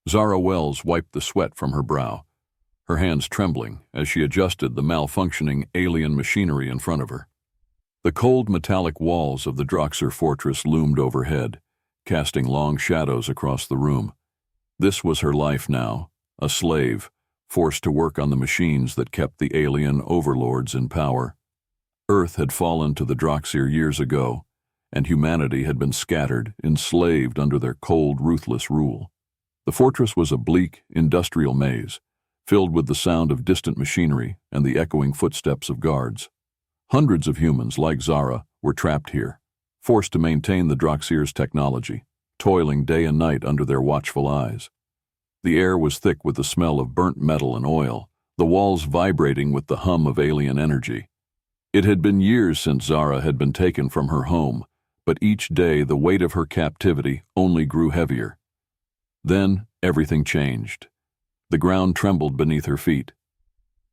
Zara Wells wiped the sweat from her brow, her hands trembling as she adjusted the malfunctioning alien machinery in front of her. The cold metallic walls of the Droxer fortress loomed overhead, casting long shadows across the room. This was her life now, a slave, forced to work on the machines that kept the alien overlords in power. Earth had fallen to the Droxer years ago, and humanity had been scattered, enslaved under their cold, ruthless rule. The fortress was a bleak, industrial maze, filled with the sound of distant machinery and the echoing footsteps of guards. Hundreds of humans like Zara were trapped here, forced to maintain the Droxer's technology, toiling day and night under their watchful eyes. The air was thick with the smell of burnt metal and oil, the walls vibrating with the hum of alien energy. It had been years since Zara had been taken from her home, but each day the weight of her captivity only grew heavier. Then everything changed. The ground trembled beneath her feet.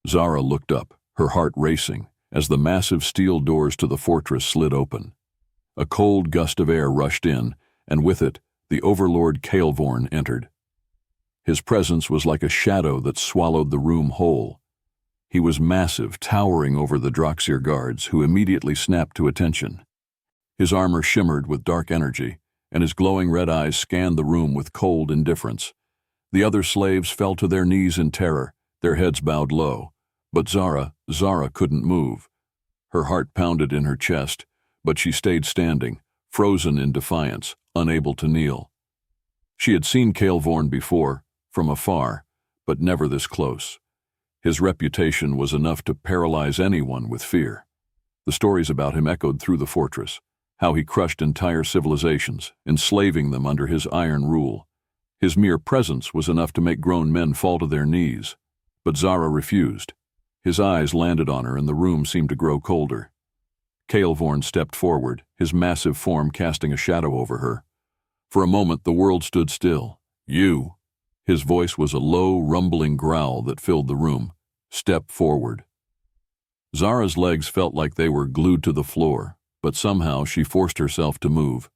Zara looked up, her heart racing, as the massive steel doors to the fortress slid open. A cold gust of air rushed in, and with it, the Overlord Kael'Vorn entered. His presence was like a shadow that swallowed the room whole. He was massive, towering over the Droxer guards, who immediately snapped to attention. His armor shimmered with dark energy, and his glowing red eyes scanned the room with cold indifference. The other slaves fell to their knees in terror, their heads bowed low. But Zara couldn't move. Her heart pounded in her chest, but she stayed standing, frozen in defiance, unable to kneel. She had seen Kael'Vorn before, from afar, but never this close. His reputation was enough to paralyze anyone with fear. The stories about him echoed through the fortress, how he crushed entire civilizations, enslaving them under his iron rule. His mere presence was enough to make grown men fall to their knees. But Zara refused. His eyes landed on her and the room seemed to grow colder. Kael'Vorn stepped forward, his massive form casting a shadow over her. For a moment the world stood still. "You." His voice was a low, rumbling growl that filled the room. "Step forward." Zara's legs felt like they were glued to the floor, but somehow she forced herself to move.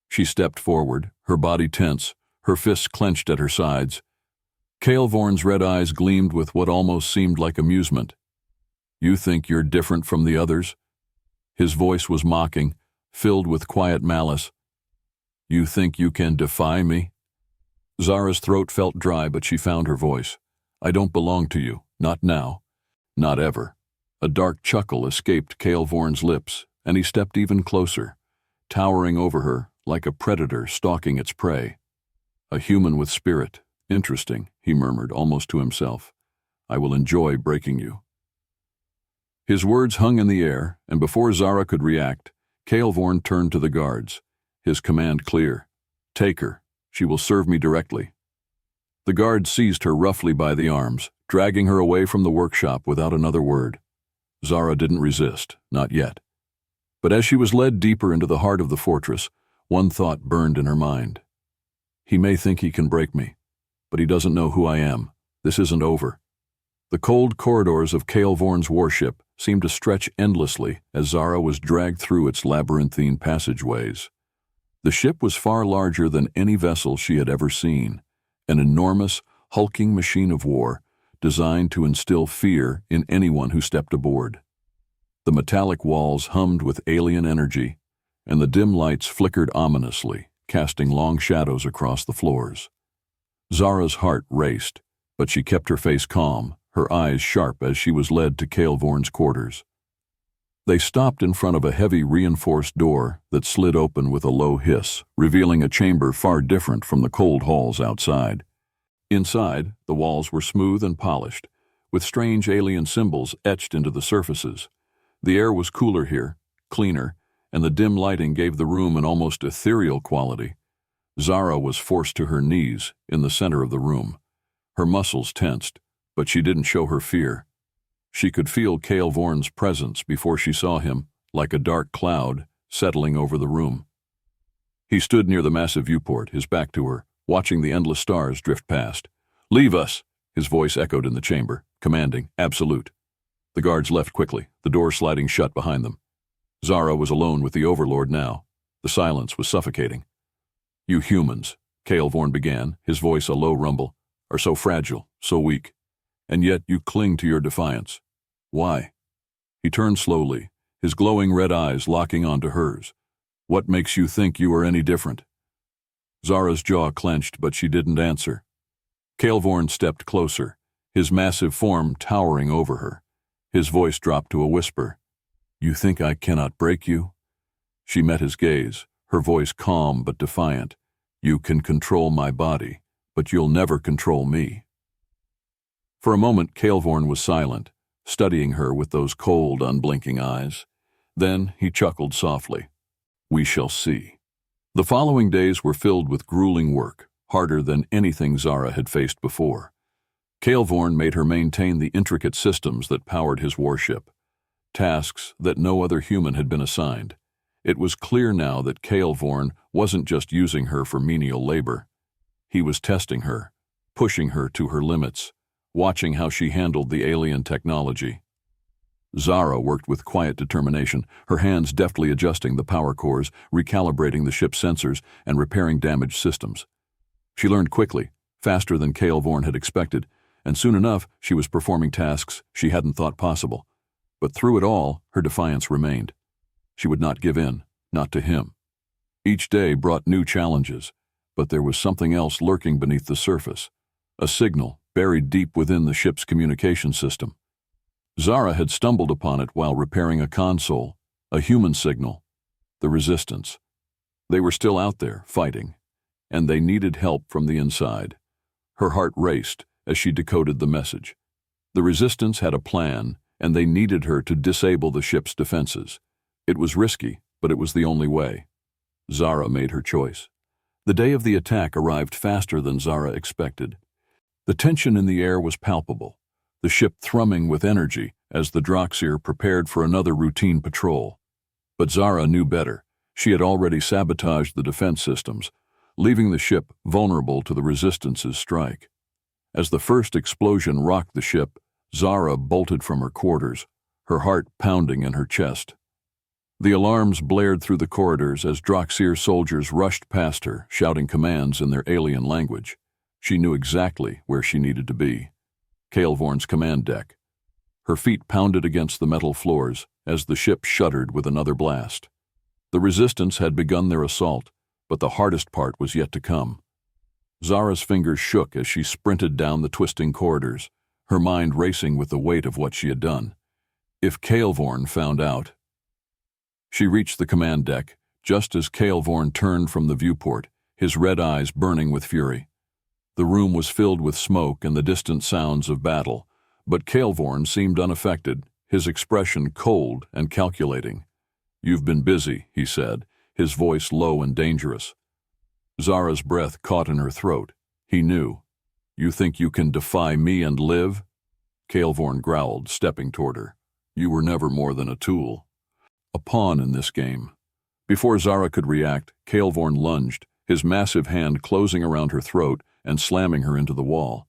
She stepped forward, her body tense, her fists clenched at her sides. Kael'Vorn's red eyes gleamed with what almost seemed like amusement. "You think you're different from the others?" His voice was mocking, filled with quiet malice. "You think you can defy me?" Zara's throat felt dry, but she found her voice. "I don't belong to you, not now, not ever." A dark chuckle escaped Kael'Vorn's lips, and he stepped even closer, towering over her like a predator stalking its prey. "A human with spirit. Interesting," he murmured, almost to himself. "I will enjoy breaking you." His words hung in the air, and before Zara could react, Kael'Vorn turned to the guards, his command clear. "Take her. She will serve me directly." The guards seized her roughly by the arms, dragging her away from the workshop without another word. Zara didn't resist, not yet. But as she was led deeper into the heart of the fortress, one thought burned in her mind. He may think he can break me, but he doesn't know who I am. This isn't over. The cold corridors of Kael'Vorn's warship seemed to stretch endlessly as Zara was dragged through its labyrinthine passageways. The ship was far larger than any vessel she had ever seen, an enormous, hulking machine of war designed to instill fear in anyone who stepped aboard. The metallic walls hummed with alien energy, and the dim lights flickered ominously, casting long shadows across the floors. Zara's heart raced, but she kept her face calm, her eyes sharp as she was led to Kael'Vorn's quarters. They stopped in front of a heavy reinforced door that slid open with a low hiss, revealing a chamber far different from the cold halls outside. Inside, the walls were smooth and polished, with strange alien symbols etched into the surfaces. The air was cooler here, cleaner, and the dim lighting gave the room an almost ethereal quality. Zara was forced to her knees in the center of the room. Her muscles tensed, but she didn't show her fear. She could feel Kael'Vorn's presence before she saw him, like a dark cloud, settling over the room. He stood near the massive viewport, his back to her, watching the endless stars drift past. "Leave us!" His voice echoed in the chamber, commanding, absolute. The guards left quickly, the door sliding shut behind them. Zara was alone with the Overlord now. The silence was suffocating. "You humans," Kael'Vorn began, his voice a low rumble, are so fragile, so weak. And yet you cling to your defiance. Why? He turned slowly, his glowing red eyes locking onto hers. What makes you think you are any different? Zara's jaw clenched, but she didn't answer. Kael'Vorn stepped closer, his massive form towering over her. His voice dropped to a whisper. You think I cannot break you? She met his gaze, her voice calm but defiant. You can control my body, but you'll never control me. For a moment, Kael'Vorn was silent, studying her with those cold, unblinking eyes. Then he chuckled softly. We shall see. The following days were filled with grueling work, harder than anything Zara had faced before. Kael'Vorn made her maintain the intricate systems that powered his warship, tasks that no other human had been assigned. It was clear now that Kael'Vorn wasn't just using her for menial labor. He was testing her, pushing her to her limits, watching how she handled the alien technology. Zara worked with quiet determination, her hands deftly adjusting the power cores, recalibrating the ship's sensors, and repairing damaged systems. She learned quickly, faster than Kael'Vorn had expected, and soon enough she was performing tasks she hadn't thought possible. But through it all, her defiance remained. She would not give in, not to him. Each day brought new challenges, but there was something else lurking beneath the surface, a signal buried deep within the ship's communication system. Zara had stumbled upon it while repairing a console, a human signal, the resistance. They were still out there, fighting, and they needed help from the inside. Her heart raced as she decoded the message. The resistance had a plan, and they needed her to disable the ship's defenses. It was risky, but it was the only way. Zara made her choice. The day of the attack arrived faster than Zara expected. The tension in the air was palpable, the ship thrumming with energy as the Droxir prepared for another routine patrol. But Zara knew better. She had already sabotaged the defense systems, leaving the ship vulnerable to the Resistance's strike. As the first explosion rocked the ship, Zara bolted from her quarters, her heart pounding in her chest. The alarms blared through the corridors as Droxir soldiers rushed past her, shouting commands in their alien language. She knew exactly where she needed to be. Kael'Vorn's command deck. Her feet pounded against the metal floors as the ship shuddered with another blast. The Resistance had begun their assault, but the hardest part was yet to come. Zara's fingers shook as she sprinted down the twisting corridors, her mind racing with the weight of what she had done. If Kael'Vorn found out... She reached the command deck, just as Kael'Vorn turned from the viewport, his red eyes burning with fury. The room was filled with smoke and the distant sounds of battle, but Kael'Vorn seemed unaffected, his expression cold and calculating. You've been busy, he said, his voice low and dangerous. Zara's breath caught in her throat. He knew. You think you can defy me and live? Kael'Vorn growled, stepping toward her. You were never more than a tool. A pawn in this game. Before Zara could react, Kael'Vorn lunged, his massive hand closing around her throat and slamming her into the wall.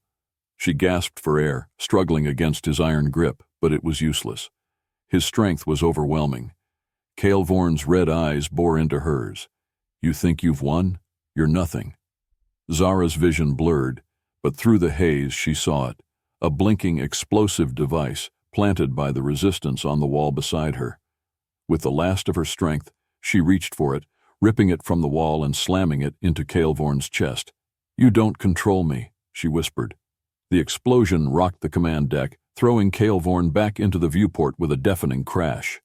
She gasped for air, struggling against his iron grip, but it was useless. His strength was overwhelming. Kael'Vorn's red eyes bore into hers. You think you've won? You're nothing. Zara's vision blurred, but through the haze she saw it, a blinking explosive device planted by the Resistance on the wall beside her. With the last of her strength, she reached for it, ripping it from the wall and slamming it into Kael'Vorn's chest. You don't control me, she whispered. The explosion rocked the command deck, throwing Kael'Vorn back into the viewport with a deafening crash.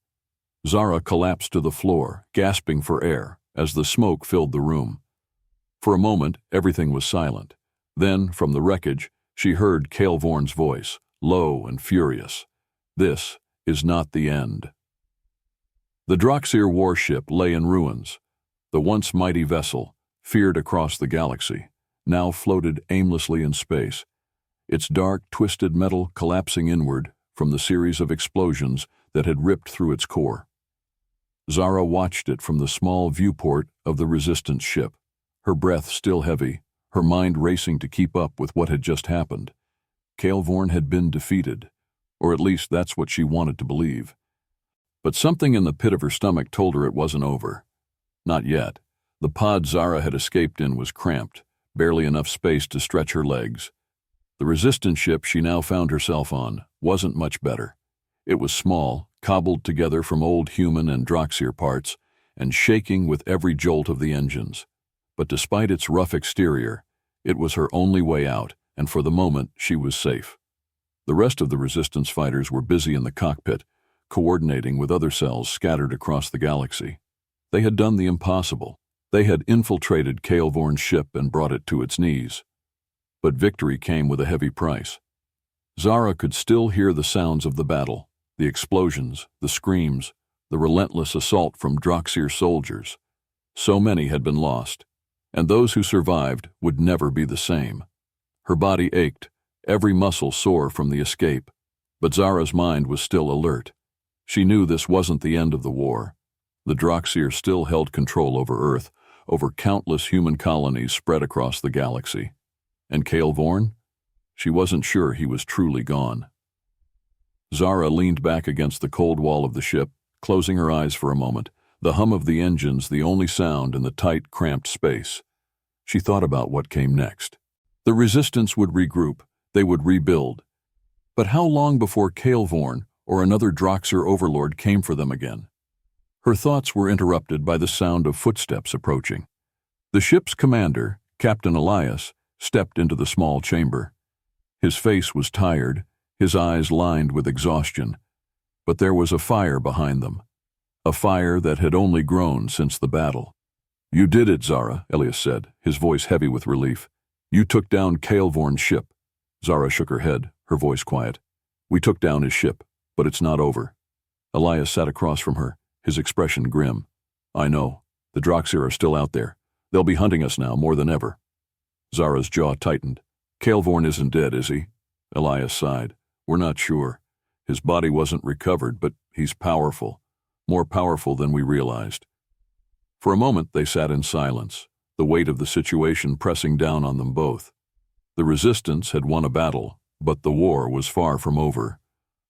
Zara collapsed to the floor, gasping for air, as the smoke filled the room. For a moment, everything was silent. Then, from the wreckage, she heard Kael'Vorn's voice, low and furious. This is not the end. The Droxir warship lay in ruins. The once mighty vessel, feared across the galaxy, now floated aimlessly in space, its dark, twisted metal collapsing inward from the series of explosions that had ripped through its core. Zara watched it from the small viewport of the Resistance ship, her breath still heavy, her mind racing to keep up with what had just happened. Kael'Vorn had been defeated, or at least that's what she wanted to believe. But something in the pit of her stomach told her it wasn't over. Not yet. The pod Zara had escaped in was cramped, barely enough space to stretch her legs. The resistance ship she now found herself on wasn't much better. It was small, cobbled together from old human and Droxir parts, and shaking with every jolt of the engines. But despite its rough exterior, it was her only way out, and for the moment she was safe. The rest of the resistance fighters were busy in the cockpit, coordinating with other cells scattered across the galaxy. They had done the impossible. They had infiltrated Kael'Vorn's ship and brought it to its knees. But victory came with a heavy price. Zara could still hear the sounds of the battle, the explosions, the screams, the relentless assault from Droxir soldiers. So many had been lost, and those who survived would never be the same. Her body ached, every muscle sore from the escape, but Zara's mind was still alert. She knew this wasn't the end of the war. The Droxir still held control over Earth, over countless human colonies spread across the galaxy. And Kael'Vorn? She wasn't sure he was truly gone. Zara leaned back against the cold wall of the ship, closing her eyes for a moment, the hum of the engines the only sound in the tight, cramped space. She thought about what came next. The resistance would regroup, they would rebuild. But how long before Kael'Vorn or another Droxir overlord came for them again? Her thoughts were interrupted by the sound of footsteps approaching. The ship's commander, Captain Elias, stepped into the small chamber. His face was tired, his eyes lined with exhaustion, but there was a fire behind them, a fire that had only grown since the battle. "You did it, Zara," Elias said, his voice heavy with relief. "You took down Kael'Vorn's ship." Zara shook her head, her voice quiet. "We took down his ship, but it's not over." Elias sat across from her, his expression grim. "I know. The Droxir are still out there. They'll be hunting us now more than ever." Zara's jaw tightened. "Kael'Vorn isn't dead, is he?" Elias sighed. "We're not sure. His body wasn't recovered, but he's powerful. More powerful than we realized." For a moment they sat in silence, the weight of the situation pressing down on them both. The resistance had won a battle, but the war was far from over.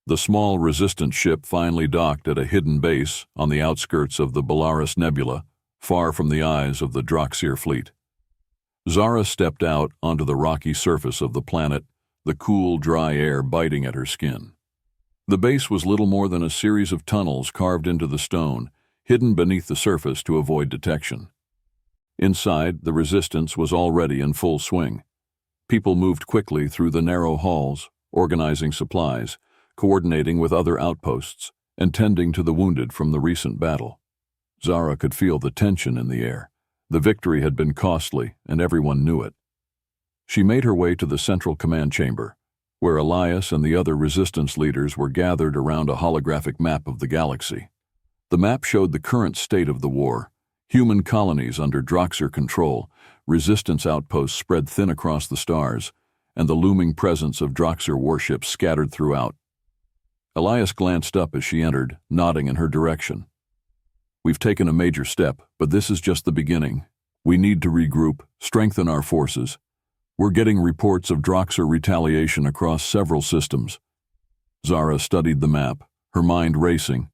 The small resistance ship finally docked at a hidden base on the outskirts of the Belarus Nebula, far from the eyes of the Droxir fleet. Zara stepped out onto the rocky surface of the planet, the cool, dry air biting at her skin. The base was little more than a series of tunnels carved into the stone, hidden beneath the surface to avoid detection. Inside, the resistance was already in full swing. People moved quickly through the narrow halls, organizing supplies, coordinating with other outposts, and tending to the wounded from the recent battle. Zara could feel the tension in the air. The victory had been costly, and everyone knew it. She made her way to the central command chamber, where Elias and the other resistance leaders were gathered around a holographic map of the galaxy. The map showed the current state of the war: human colonies under Droxir control, resistance outposts spread thin across the stars, and the looming presence of Droxir warships scattered throughout. Elias glanced up as she entered, nodding in her direction. "We've taken a major step, but this is just the beginning. We need to regroup, strengthen our forces. We're getting reports of Droxir retaliation across several systems." Zara studied the map, her mind racing.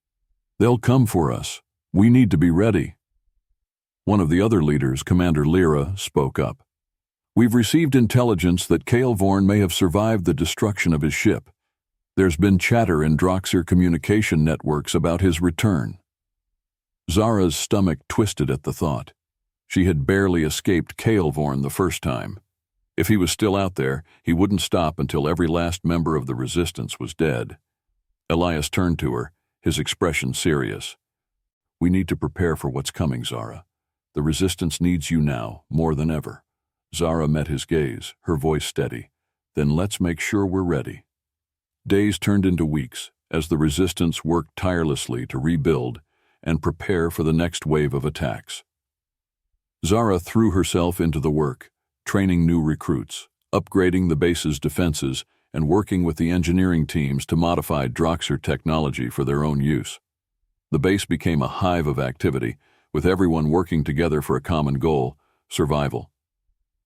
"They'll come for us. We need to be ready." One of the other leaders, Commander Lyra, spoke up. "We've received intelligence that Kael'Vorn may have survived the destruction of his ship. There's been chatter in Droxir communication networks about his return." Zara's stomach twisted at the thought. She had barely escaped Kael'Vorn the first time. If he was still out there, he wouldn't stop until every last member of the resistance was dead. Elias turned to her, his expression serious. "We need to prepare for what's coming, Zara. The resistance needs you now, more than ever." Zara met his gaze, her voice steady. "Then let's make sure we're ready." Days turned into weeks as the resistance worked tirelessly to rebuild and prepare for the next wave of attacks. Zara threw herself into the work, training new recruits, upgrading the base's defenses, and working with the engineering teams to modify Droxir technology for their own use. The base became a hive of activity, with everyone working together for a common goal: survival.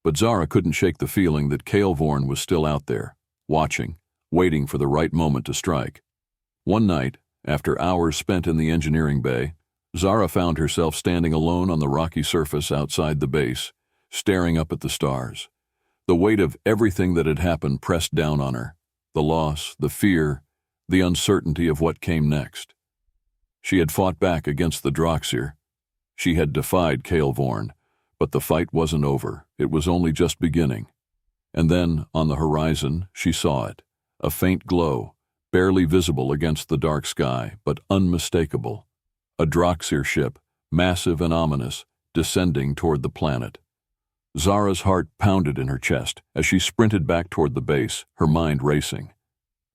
But Zara couldn't shake the feeling that Kael'Vorn was still out there, watching, waiting for the right moment to strike. One night, after hours spent in the engineering bay, Zara found herself standing alone on the rocky surface outside the base, staring up at the stars. The weight of everything that had happened pressed down on her. The loss, the fear, the uncertainty of what came next. She had fought back against the Droxir. She had defied Kael'Vorn, but the fight wasn't over. It was only just beginning. And then, on the horizon, she saw it. A faint glow, barely visible against the dark sky, but unmistakable. A Droxir ship, massive and ominous, descending toward the planet. Zara's heart pounded in her chest as she sprinted back toward the base, her mind racing.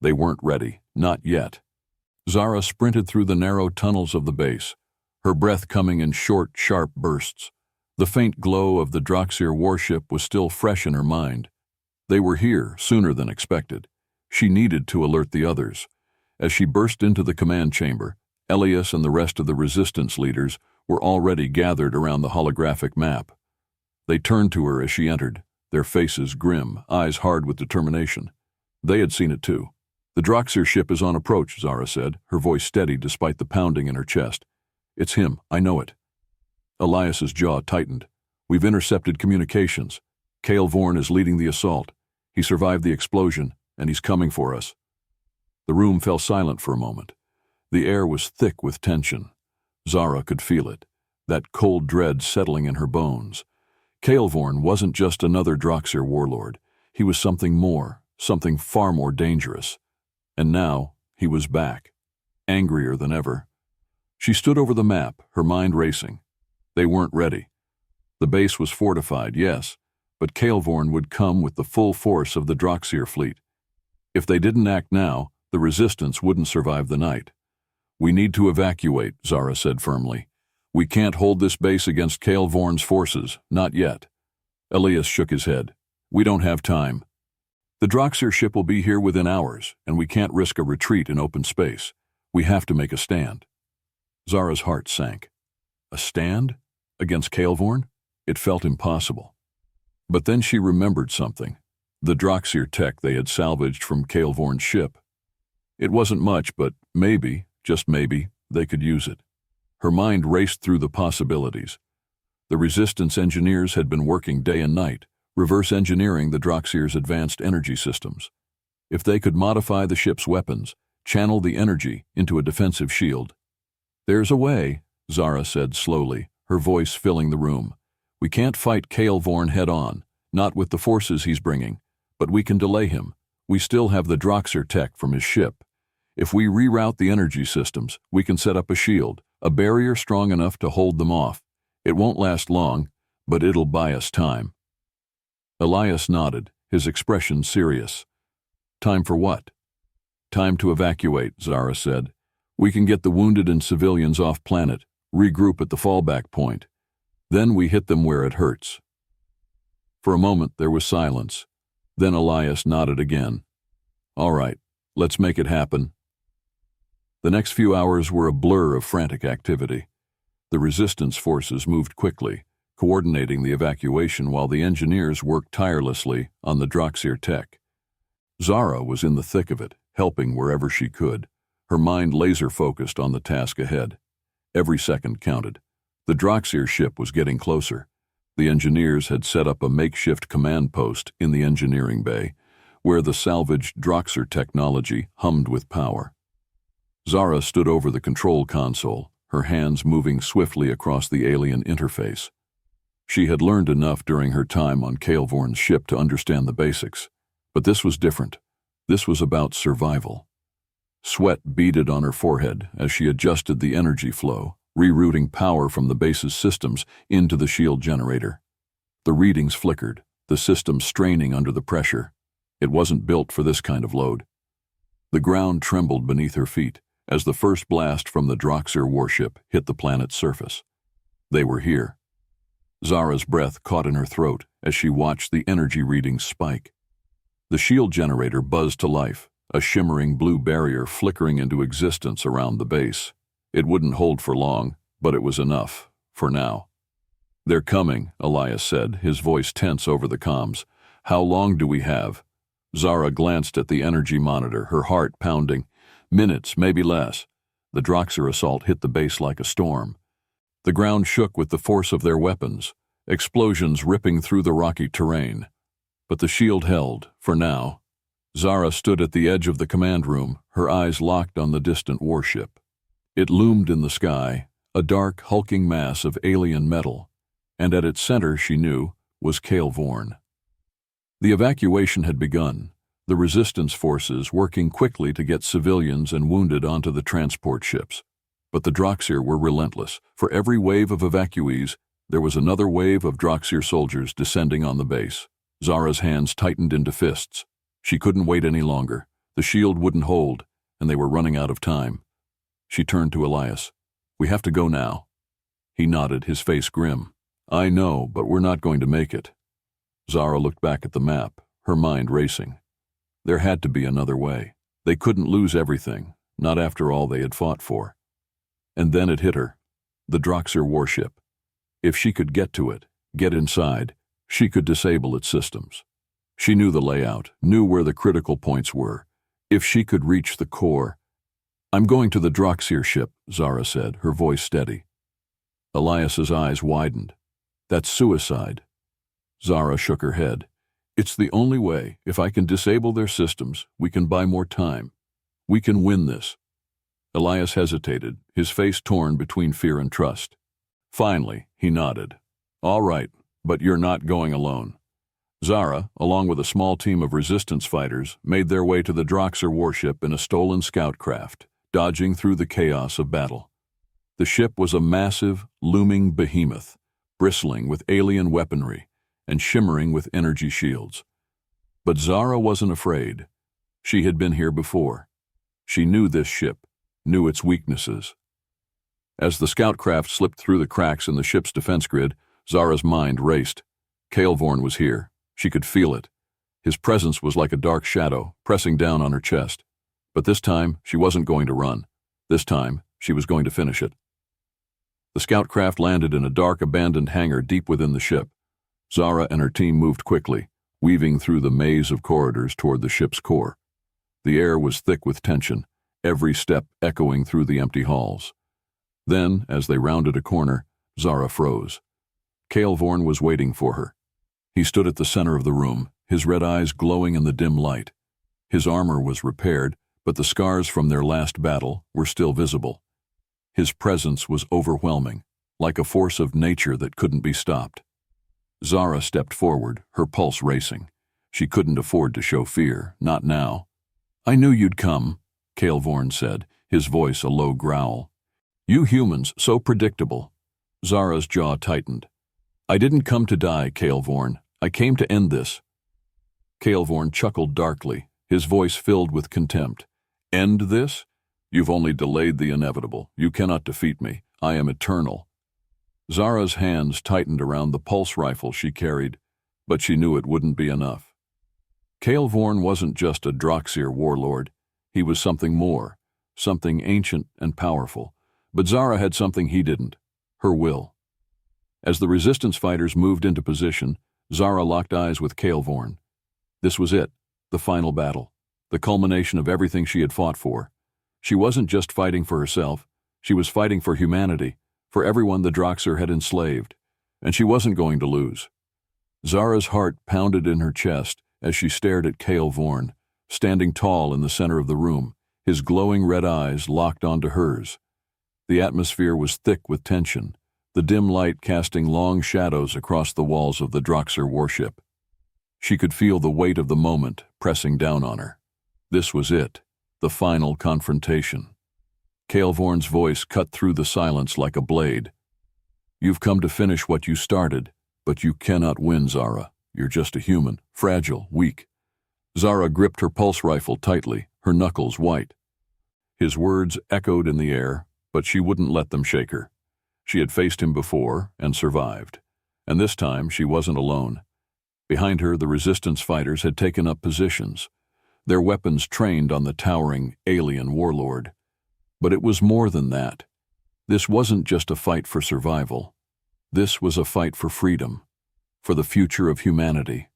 They weren't ready, not yet. Zara sprinted through the narrow tunnels of the base, her breath coming in short, sharp bursts. The faint glow of the Droxir warship was still fresh in her mind. They were here sooner than expected. She needed to alert the others. As she burst into the command chamber, Elias and the rest of the resistance leaders were already gathered around the holographic map. They turned to her as she entered, their faces grim, eyes hard with determination. They had seen it too. "The Droxir ship is on approach," Zara said, her voice steady despite the pounding in her chest. "It's him, I know it." Elias's jaw tightened. "We've intercepted communications. Kael'Vorn is leading the assault. He survived the explosion, and he's coming for us." The room fell silent for a moment. The air was thick with tension. Zara could feel it, that cold dread settling in her bones. Kael'Vorn wasn't just another Droxir warlord. He was something more, something far more dangerous. And now, he was back, angrier than ever. She stood over the map, her mind racing. They weren't ready. The base was fortified, yes, but Kael'Vorn would come with the full force of the Droxir fleet. If they didn't act now, the resistance wouldn't survive the night. "We need to evacuate," Zara said firmly. "We can't hold this base against Kael'Vorn's forces, not yet." Elias shook his head. "We don't have time. The Droxir ship will be here within hours, and we can't risk a retreat in open space. We have to make a stand." Zara's heart sank. A stand? Against Kael'Vorn? It felt impossible. But then she remembered something. The Droxir tech they had salvaged from Kael'Vorn's ship. It wasn't much, but maybe, just maybe, they could use it. Her mind raced through the possibilities. The resistance engineers had been working day and night, reverse engineering the Droxir's advanced energy systems. If they could modify the ship's weapons, channel the energy into a defensive shield. "There's a way," Zara said slowly, her voice filling the room. "We can't fight Kael'Vorn head-on, not with the forces he's bringing, but we can delay him. We still have the Droxir tech from his ship. If we reroute the energy systems, we can set up a shield, a barrier strong enough to hold them off. It won't last long, but it'll buy us time." Elias nodded, his expression serious. "Time for what?" "Time to evacuate," Zara said. "We can get the wounded and civilians off planet, regroup at the fallback point. Then we hit them where it hurts." For a moment there was silence. Then Elias nodded again. "All right, let's make it happen." The next few hours were a blur of frantic activity. The resistance forces moved quickly, coordinating the evacuation while the engineers worked tirelessly on the Droxir tech. Zara was in the thick of it, helping wherever she could, her mind laser-focused on the task ahead. Every second counted. The Droxir ship was getting closer. The engineers had set up a makeshift command post in the engineering bay, where the salvaged Droxir technology hummed with power. Zara stood over the control console, her hands moving swiftly across the alien interface. She had learned enough during her time on Kael'Vorn's ship to understand the basics, but this was different. This was about survival. Sweat beaded on her forehead as she adjusted the energy flow, rerouting power from the base's systems into the shield generator. The readings flickered, the system straining under the pressure. It wasn't built for this kind of load. The ground trembled beneath her feet as the first blast from the Droxir warship hit the planet's surface. They were here. Zara's breath caught in her throat as she watched the energy readings spike. The shield generator buzzed to life, a shimmering blue barrier flickering into existence around the base. It wouldn't hold for long, but it was enough, for now. "They're coming," Elias said, his voice tense over the comms. "How long do we have?" Zara glanced at the energy monitor, her heart pounding. "Minutes, maybe less." The Droxir assault hit the base like a storm. The ground shook with the force of their weapons. explosions ripping through the rocky terrain. But the shield held, for now. Zara stood at the edge of the command room, her eyes locked on the distant warship. It loomed in the sky, a dark, hulking mass of alien metal, and at its center, she knew, was Kael'Vorn. The evacuation had begun, the resistance forces working quickly to get civilians and wounded onto the transport ships. But the Droxir were relentless. For every wave of evacuees, there was another wave of Droxir soldiers descending on the base. Zara's hands tightened into fists. She couldn't wait any longer. The shield wouldn't hold, and they were running out of time. She turned to Elias. "We have to go now." He nodded, his face grim. "I know, but we're not going to make it." Zara looked back at the map, her mind racing. There had to be another way. They couldn't lose everything, not after all they had fought for. And then it hit her. The Droxir warship. If she could get to it, get inside, she could disable its systems. She knew the layout, knew where the critical points were. If she could reach the core. "I'm going to the Droxir ship," Zara said, her voice steady. Elias's eyes widened. "That's suicide." Zara shook her head. "It's the only way. If I can disable their systems, we can buy more time. We can win this." Elias hesitated, his face torn between fear and trust. Finally, he nodded. "All right, but you're not going alone." Zara, along with a small team of resistance fighters, made their way to the Droxir warship in a stolen scout craft, dodging through the chaos of battle. The ship was a massive, looming behemoth, bristling with alien weaponry and shimmering with energy shields. But Zara wasn't afraid. She had been here before. She knew this ship, knew its weaknesses. As the scout craft slipped through the cracks in the ship's defense grid, Zara's mind raced. Kael'Vorn was here. She could feel it. His presence was like a dark shadow, pressing down on her chest. But this time, she wasn't going to run. This time, she was going to finish it. The scout craft landed in a dark, abandoned hangar deep within the ship. Zara and her team moved quickly, weaving through the maze of corridors toward the ship's core. The air was thick with tension, every step echoing through the empty halls. Then, as they rounded a corner, Zara froze. Kael'Vorn was waiting for her. He stood at the center of the room, his red eyes glowing in the dim light. His armor was repaired, but the scars from their last battle were still visible. His presence was overwhelming, like a force of nature that couldn't be stopped. Zara stepped forward, her pulse racing. She couldn't afford to show fear, not now. "I knew you'd come," Kael'Vorn said, his voice a low growl. "You humans, so predictable." Zara's jaw tightened. "I didn't come to die, Kael'Vorn. I came to end this." Kael'Vorn chuckled darkly, his voice filled with contempt. "End this? You've only delayed the inevitable. You cannot defeat me. I am eternal." Zara's hands tightened around the pulse rifle she carried, but she knew it wouldn't be enough. Kael'Vorn wasn't just a Droxir warlord. He was something more, something ancient and powerful. But Zara had something he didn't, her will. As the resistance fighters moved into position, Zara locked eyes with Kael'Vorn. This was it, the final battle, the culmination of everything she had fought for. She wasn't just fighting for herself, she was fighting for humanity, for everyone the Droxir had enslaved, and she wasn't going to lose. Zara's heart pounded in her chest as she stared at Kael'Vorn, standing tall in the center of the room, his glowing red eyes locked onto hers. The atmosphere was thick with tension, the dim light casting long shadows across the walls of the Droxir warship. She could feel the weight of the moment pressing down on her. This was it, the final confrontation. Kael'Vorn's voice cut through the silence like a blade. "You've come to finish what you started, but you cannot win, Zara. You're just a human, fragile, weak." Zara gripped her pulse rifle tightly, her knuckles white. His words echoed in the air, but she wouldn't let them shake her. She had faced him before and survived, and this time she wasn't alone. Behind her, the resistance fighters had taken up positions, their weapons trained on the towering alien warlord. But it was more than that. This wasn't just a fight for survival. This was a fight for freedom, for the future of humanity.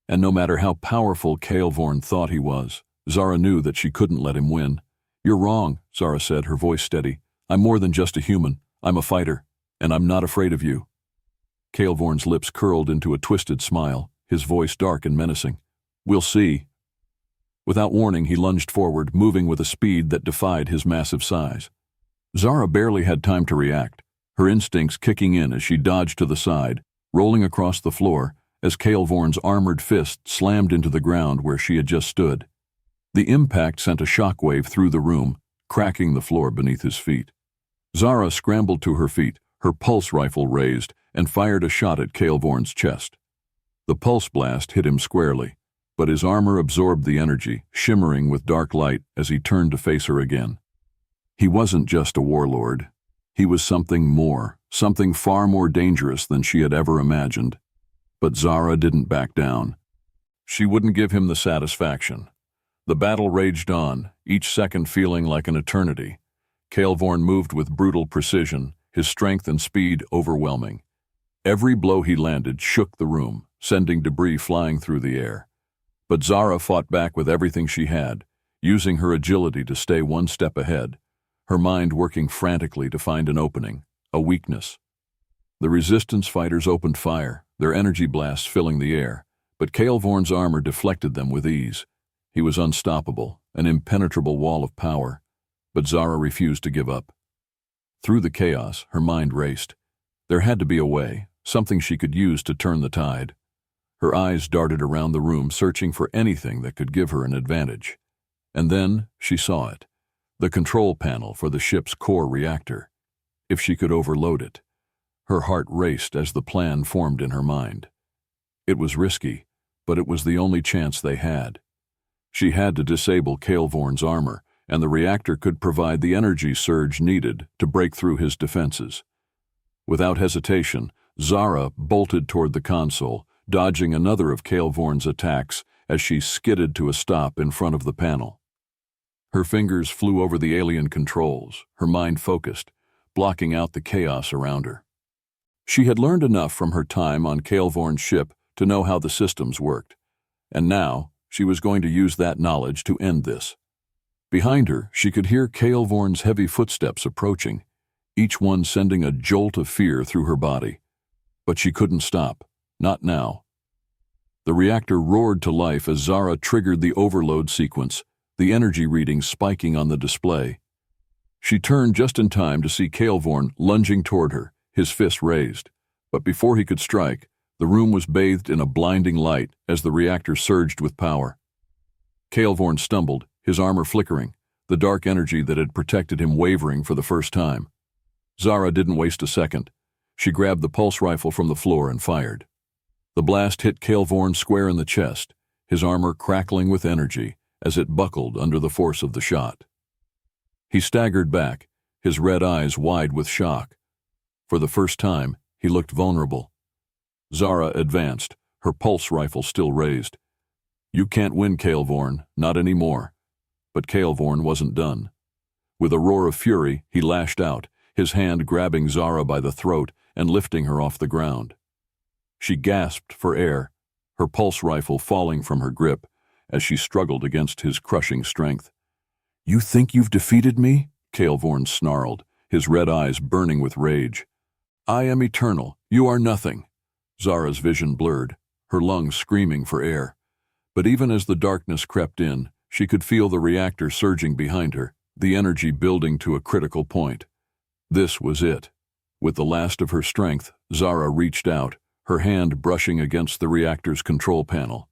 And no matter how powerful Kael'Vorn thought he was, Zara knew that she couldn't let him win. "You're wrong," Zara said, her voice steady. "I'm more than just a human. I'm a fighter, and I'm not afraid of you." Kael'Vorn's lips curled into a twisted smile, his voice dark and menacing. "We'll see." Without warning, he lunged forward, moving with a speed that defied his massive size. Zara barely had time to react, her instincts kicking in as she dodged to the side, rolling across the floor as Kael'Vorn's armored fist slammed into the ground where she had just stood. The impact sent a shockwave through the room, cracking the floor beneath his feet. Zara scrambled to her feet, her pulse rifle raised, and fired a shot at Kael'Vorn's chest. The pulse blast hit him squarely, but his armor absorbed the energy, shimmering with dark light as he turned to face her again. He wasn't just a warlord. He was something more, something far more dangerous than she had ever imagined. But Zara didn't back down. She wouldn't give him the satisfaction. The battle raged on, each second feeling like an eternity. Kael'Vorn moved with brutal precision, his strength and speed overwhelming. Every blow he landed shook the room, sending debris flying through the air. But Zara fought back with everything she had, using her agility to stay one step ahead, her mind working frantically to find an opening, a weakness. The resistance fighters opened fire, their energy blasts filling the air, but Kael'Vorn's armor deflected them with ease. He was unstoppable, an impenetrable wall of power, but Zara refused to give up. Through the chaos, her mind raced. There had to be a way, something she could use to turn the tide. Her eyes darted around the room, searching for anything that could give her an advantage. And then she saw it, the control panel for the ship's core reactor. If she could overload it. Her heart raced as the plan formed in her mind. It was risky, but it was the only chance they had. She had to disable Kael'Vorn's armor, and the reactor could provide the energy surge needed to break through his defenses. Without hesitation, Zara bolted toward the console, dodging another of Kael'Vorn's attacks as she skidded to a stop in front of the panel. Her fingers flew over the alien controls, her mind focused, blocking out the chaos around her. She had learned enough from her time on Kael'Vorn's ship to know how the systems worked, and now she was going to use that knowledge to end this. Behind her, she could hear Kael'Vorn's heavy footsteps approaching, each one sending a jolt of fear through her body. But she couldn't stop, not now. The reactor roared to life as Zara triggered the overload sequence, the energy readings spiking on the display. She turned just in time to see Kael'Vorn lunging toward her, his fist raised. But before he could strike, the room was bathed in a blinding light as the reactor surged with power. Kael'Vorn stumbled, his armor flickering, the dark energy that had protected him wavering for the first time. Zara didn't waste a second. She grabbed the pulse rifle from the floor and fired. The blast hit Kael'Vorn square in the chest, his armor crackling with energy as it buckled under the force of the shot. He staggered back, his red eyes wide with shock. For the first time, he looked vulnerable. Zara advanced, her pulse rifle still raised. "You can't win, Kael'Vorn, not anymore." But Kael'Vorn wasn't done. With a roar of fury, he lashed out, his hand grabbing Zara by the throat and lifting her off the ground. She gasped for air, her pulse rifle falling from her grip as she struggled against his crushing strength. "You think you've defeated me?" Kael'Vorn snarled, his red eyes burning with rage. "I am eternal. You are nothing." Zara's vision blurred, her lungs screaming for air. But even as the darkness crept in, she could feel the reactor surging behind her, the energy building to a critical point. This was it. With the last of her strength, Zara reached out, her hand brushing against the reactor's control panel.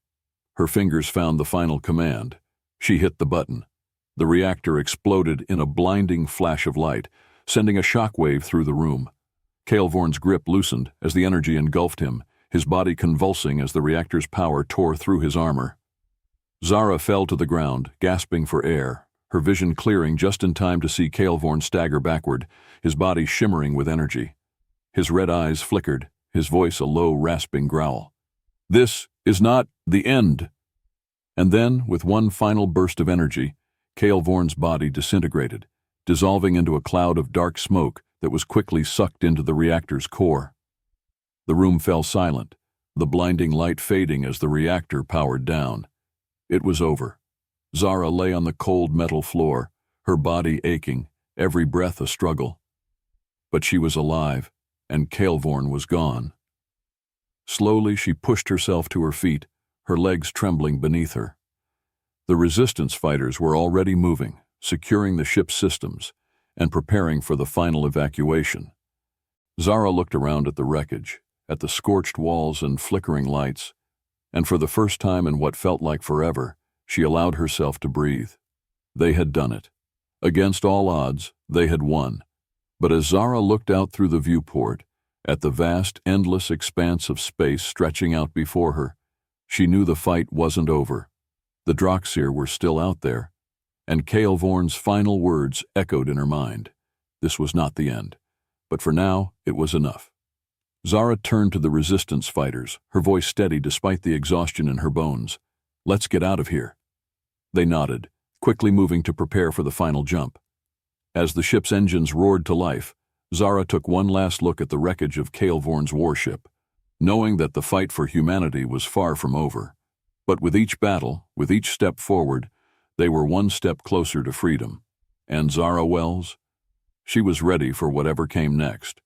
Her fingers found the final command. She hit the button. The reactor exploded in a blinding flash of light, sending a shockwave through the room. Kael'Vorn's grip loosened as the energy engulfed him, his body convulsing as the reactor's power tore through his armor. Zara fell to the ground, gasping for air, her vision clearing just in time to see Kael'Vorn stagger backward, his body shimmering with energy. His red eyes flickered, his voice a low, rasping growl. "This is not the end." And then, with one final burst of energy, Kael'Vorn's body disintegrated, dissolving into a cloud of dark smoke that was quickly sucked into the reactor's core. The room fell silent, the blinding light fading as the reactor powered down. It was over. Zara lay on the cold metal floor, her body aching, every breath a struggle. But she was alive, and Kael'Vorn was gone. Slowly, she pushed herself to her feet, her legs trembling beneath her. The resistance fighters were already moving, securing the ship's systems, and preparing for the final evacuation. Zara looked around at the wreckage, at the scorched walls and flickering lights, and for the first time in what felt like forever, she allowed herself to breathe. They had done it. Against all odds, they had won. But as Zara looked out through the viewport, at the vast, endless expanse of space stretching out before her, she knew the fight wasn't over. The Droxir were still out there, and Kael'Vorn's final words echoed in her mind. This was not the end, but for now, it was enough. Zara turned to the resistance fighters, her voice steady despite the exhaustion in her bones. "Let's get out of here." They nodded, quickly moving to prepare for the final jump. As the ship's engines roared to life, Zara took one last look at the wreckage of Kael'Vorn's warship, knowing that the fight for humanity was far from over. But with each battle, with each step forward, they were one step closer to freedom. And Zara Wells? She was ready for whatever came next.